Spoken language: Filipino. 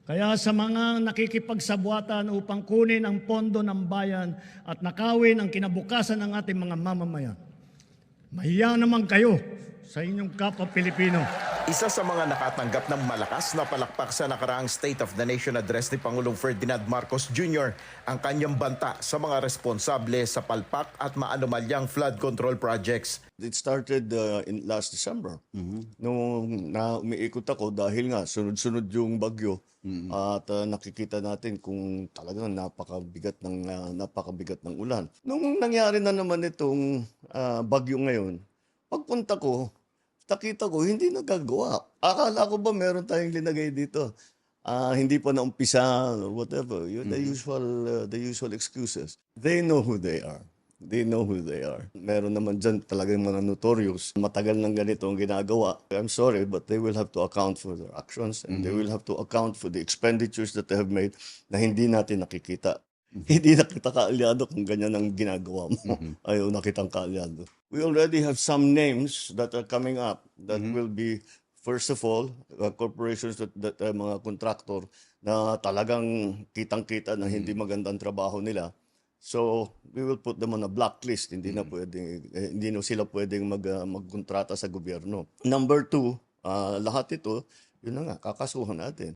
Kaya sa mga nakikipagsabwatan upang kunin ang pondo ng bayan at nakawin ang kinabukasan ng ating mga mamamayan, mahiya naman kayo sa inyong kapwa Pilipino. Isa sa mga nakatanggap ng malakas na palakpak sa nakaraang State of the Nation Address ni Pangulong Ferdinand Marcos Jr. ang kanyang banta sa mga responsable sa palpak at maanumalyang flood control projects. It started in last December. Nung umiikot ako dahil nga sunod-sunod yung bagyo at nakikita natin kung talagang napakabigat ng ulan. Nung nangyari na naman itong bagyo ngayon, pagpunta ko, nakita ko hindi nagagawa. Akala ko ba meron tayong linagay dito? Hindi pa naumpisa, whatever. The usual excuses. They know who they are. They know who they are. Meron naman dyan talagang mga notorious. Matagal ng ganito ang ginagawa. I'm sorry, but they will have to account for their actions and they will have to account for the expenditures that they have made na hindi natin nakikita. Hindi na kita kaalyado kung ganyan ang ginagawa mo. Ayaw na kitang kaalyado. We already have some names that are coming up that will be, first of all, corporations that mga contractor na talagang kitang-kita na hindi magandang trabaho nila. So, we will put them on a blacklist. Hindi na sila pwedeng magkontrata sa gobyerno. Number two, lahat ito, yun na nga, kakasuhan natin.